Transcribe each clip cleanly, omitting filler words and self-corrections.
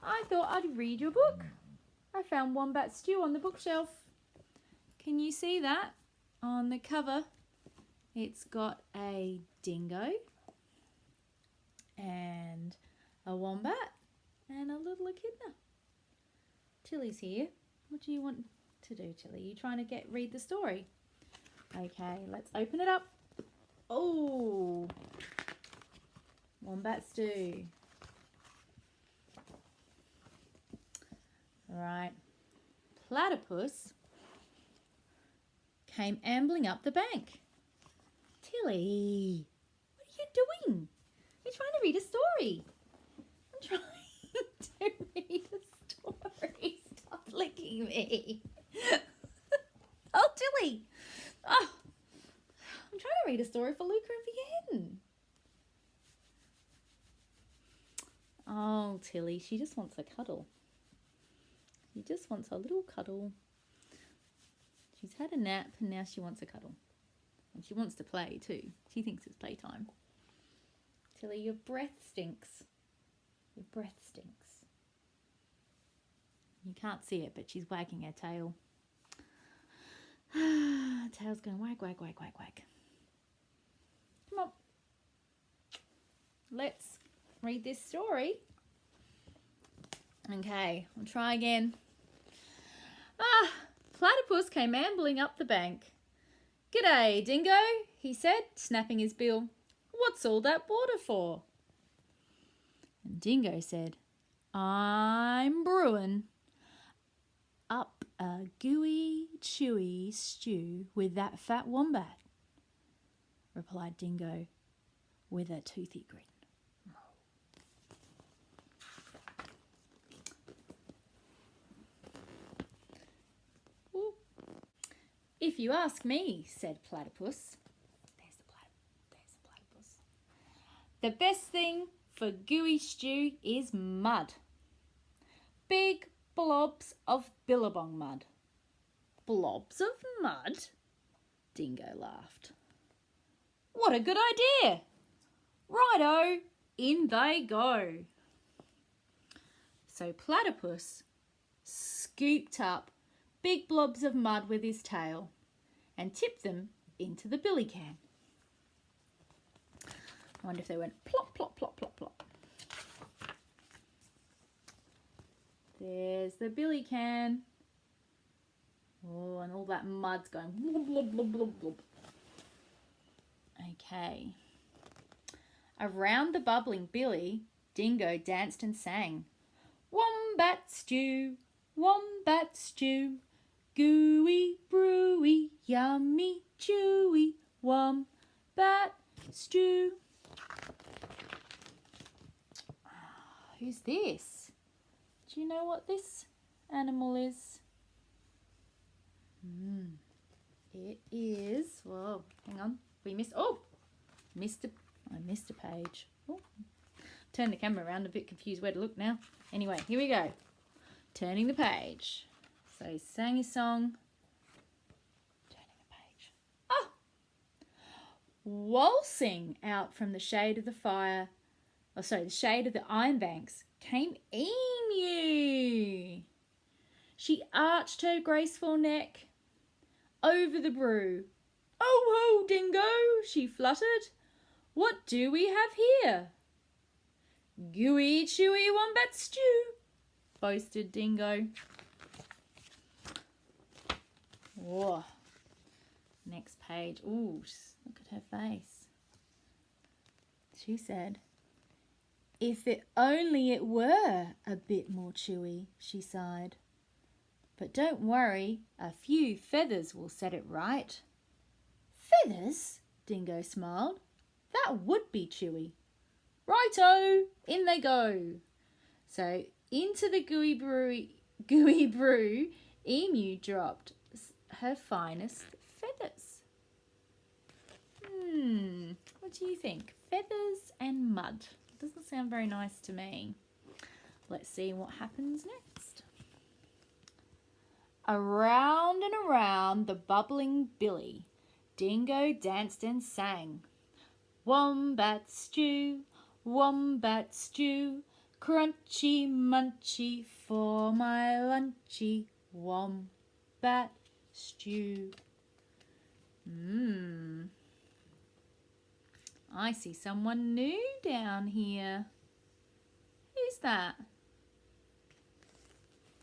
I thought I'd read your book. I found Wombat Stew on the bookshelf. Can you see that on the cover? It's got a dingo and a wombat and a little echidna. Tilly's here. What do you want to do, Tilly? You trying to read the story? Okay, let's open it up. Oh, Wombat Stew. All right. Platypus came ambling up the bank. Tilly, what are you doing? You're trying to read a story. I'm trying to read a story. Stop licking me. Oh, Tilly. Oh, I'm trying to read a story for Luca and Vienne. Oh, Tilly, she just wants a cuddle. She just wants a little cuddle. She's had a nap and now she wants a cuddle. And she wants to play too. She thinks it's playtime. Tilly, your breath stinks. Your breath stinks. You can't see it, but she's wagging her tail. Tail's going wag, wag, wag, wag, wag. Come on. Let's read this story. Okay, I'll try again. Platypus came ambling up the bank. "G'day, Dingo," he said, snapping his bill. "What's all that water for?" And Dingo said, "I'm brewing up a gooey, chewy stew with that fat wombat," replied Dingo with a toothy grin. "If you ask me," said Platypus, there's the platypus, "the best thing for gooey stew is mud. Big blobs of billabong mud." "Blobs of mud?" Dingo laughed. "What a good idea! Righto, in they go." So Platypus scooped up big blobs of mud with his tail and tipped them into the billy can. I wonder if they went plop, plop, plop, plop, plop. There's the billy can. Oh, and all that mud's going blub, blub, blub, blub, blub. Okay. Around the bubbling billy, Dingo danced and sang. "Wombat stew, wombat stew, gooey, brewy, yummy, chewy, wombat stew." Who's this? Do you know what this animal is? It is, whoa, hang on. I missed a page. Oh, turn the camera around, a bit confused where to look now. Anyway, here we go. Turning the page. So he sang his song. Turning the page. Oh! Waltzing out from the shade of the fire, the shade of the ironbanks, came Emu. She arched her graceful neck over the brew. "Oh ho, Dingo," she fluttered. "What do we have here?" "Gooey, chewy wombat stew," boasted Dingo. Whoa. Next page. Ooh, look at her face. She said, "If only it were a bit more chewy," she sighed. "But don't worry, a few feathers will set it right." "Feathers?" Dingo smiled. "That would be chewy." "Righto, in they go." So into the gooey brew, Emu dropped her finest feathers. What do you think? Feathers and mud. Doesn't sound very nice to me. Let's see what happens next. Around and around the bubbling billy, Dingo danced and sang. "Wombat stew, crunchy munchy for my lunchy. Wombat stew. I see someone new down here. Who's that?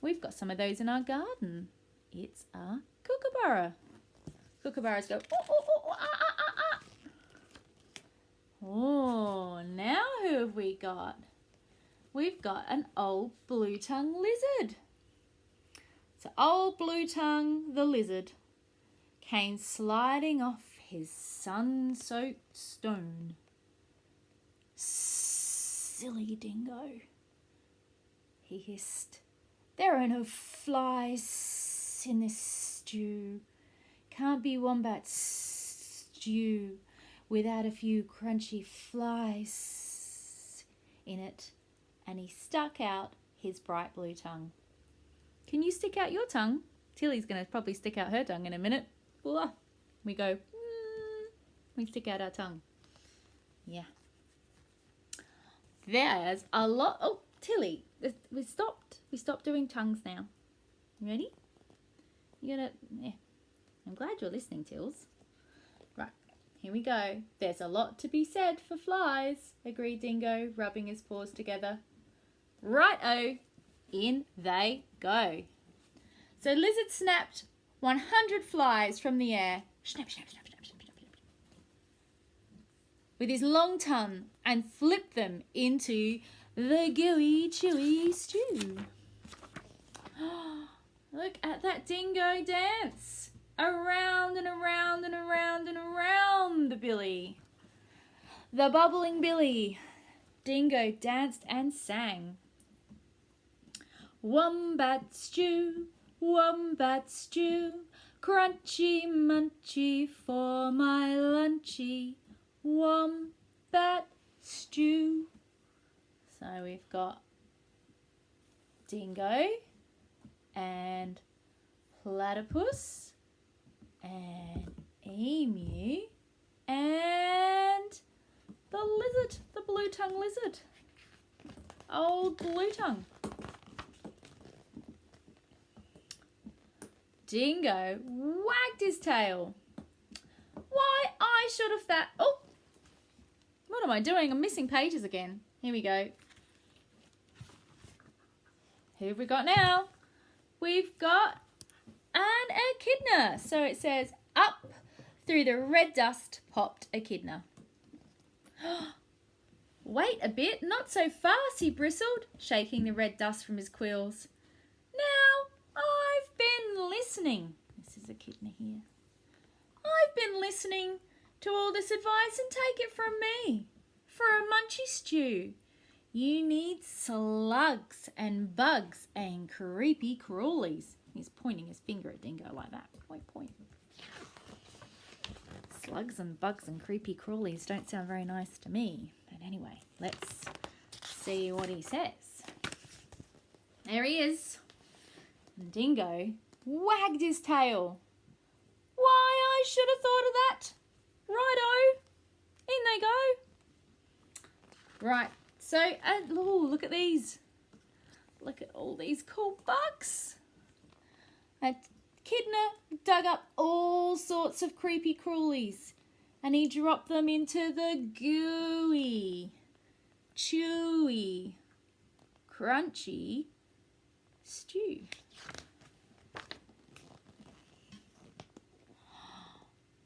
We've got some of those in our garden. It's a kookaburra. Kookaburras go, oh, oh, oh, ah, ah, ah, ah. Oh, now who have we got? We've got an old blue-tongue lizard. So old blue-tongue the lizard came sliding off his sun-soaked stone. Silly dingo, he hissed. There are no flies in this stew. Can't be wombat stew without a few crunchy flies in it. And he stuck out his bright blue tongue. Can you stick out your tongue? Tilly's going to probably stick out her tongue in a minute. Voila. We go, we stick out our tongue. Yeah. There's a lot. Oh, Tilly, we stopped. We stopped doing tongues now. You ready? You gotta, yeah. I'm glad you're listening, Tills. Right, here we go. There's a lot to be said for flies, agreed Dingo, rubbing his paws together. Right-o, in they go. So Lizard snapped 100 flies from the air. Snap, snap, snap, snap, snap, snap, snap. With his long tongue and flipped them into the gooey, chewy stew. Look at that dingo dance. Around and around and around and around the billy. The bubbling billy. Dingo danced and sang. Wombat stew, crunchy munchy for my lunchy. Wombat stew. So we've got dingo and platypus and emu and the lizard, the blue-tongue lizard. Old blue-tongue. Dingo wagged his tail. Why, I should have that. Oh, what am I doing? I'm missing pages again. Here we go. Who have we got now? We've got an echidna. So it says, up through the red dust popped echidna. Wait a bit, not so fast, he bristled, shaking the red dust from his quills. Now, I've been listening. This is echidna here. I've been listening to all this advice and take it from me. For a munchy stew, you need slugs and bugs and creepy crawlies. He's pointing his finger at Dingo like that. Point, point. Slugs and bugs and creepy crawlies don't sound very nice to me. But anyway, let's see what he says. There he is. And Dingo wagged his tail. Why, I should have thought of that. Righto. In they go. Right, so, look at these. Look at all these cool bugs. Echidna dug up all sorts of creepy crawlies and he dropped them into the gooey, chewy, crunchy stew.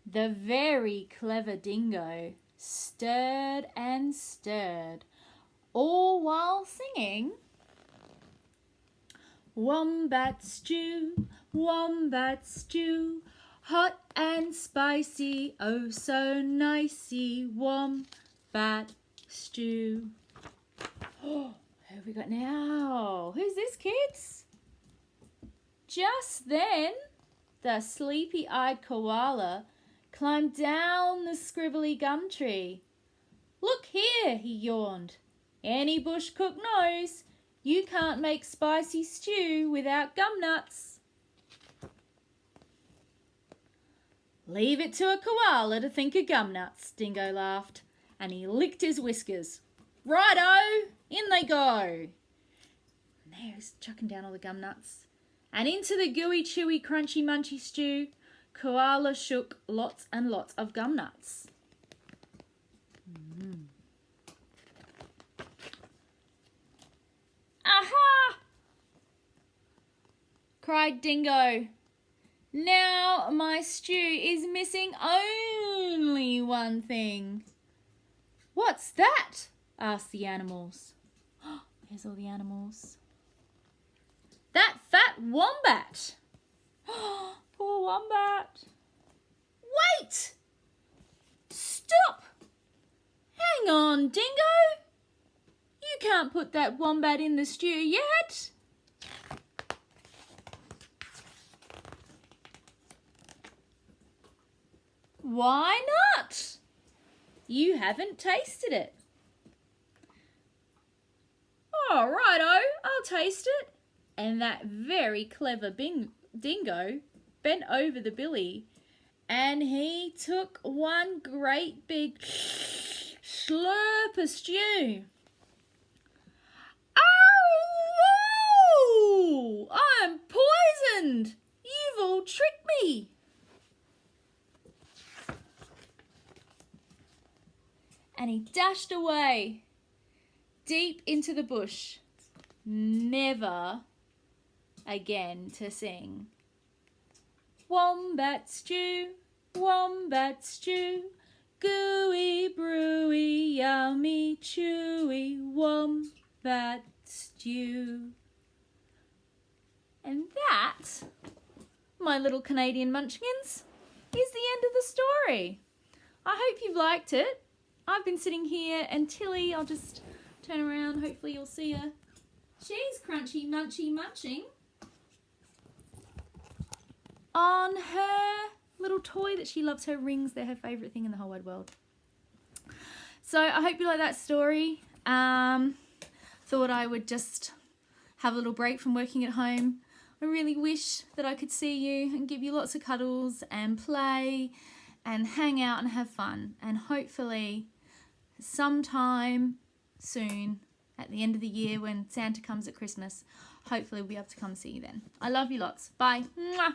The very clever Dingo stirred and stirred, all while singing, Wombat stew, hot and spicy, oh so nicey, wombat stew. Oh, who have we got now? Who's this, kids? Just then, the sleepy-eyed koala climbed down the scribbly gum tree. Look here, he yawned. Any bush cook knows you can't make spicy stew without gum nuts. Leave it to a koala to think of gum nuts, Dingo laughed, and he licked his whiskers. Righto, In they go. And there's chucking down all the gum nuts. And into the gooey, chewy, crunchy, munchy stew, Koala shook lots and lots of gum nuts. Aha! Cried Dingo. Now my stew is missing only one thing. What's that? Asked the animals. There's all the animals. That fat wombat. Poor wombat. Wait! Stop! Hang on, Dingo. You can't put that wombat in the stew yet. Why not? You haven't tasted it. Oh, righto, I'll taste it. And that very clever dingo bent over the billy and he took one great big slurp of stew. Oh, I'm poisoned. You've all tricked me. And he dashed away deep into the bush, never again to sing. Wombat stew, gooey, brewy, yummy, chewy, wombat stew. And that, my little Canadian munchkins, is the end of the story. I hope you've liked it. I've been sitting here and Tilly, I'll just turn around, hopefully you'll see her. She's crunchy, munchy, munching on her little toy that she loves, her rings. They're her favourite thing in the whole wide world. So I hope you like that story. Thought I would just have a little break from working at home. I really wish that I could see you and give you lots of cuddles and play and hang out and have fun. And hopefully sometime soon, at the end of the year when Santa comes at Christmas, hopefully we'll be able to come see you then. I love you lots. Bye. Mwah.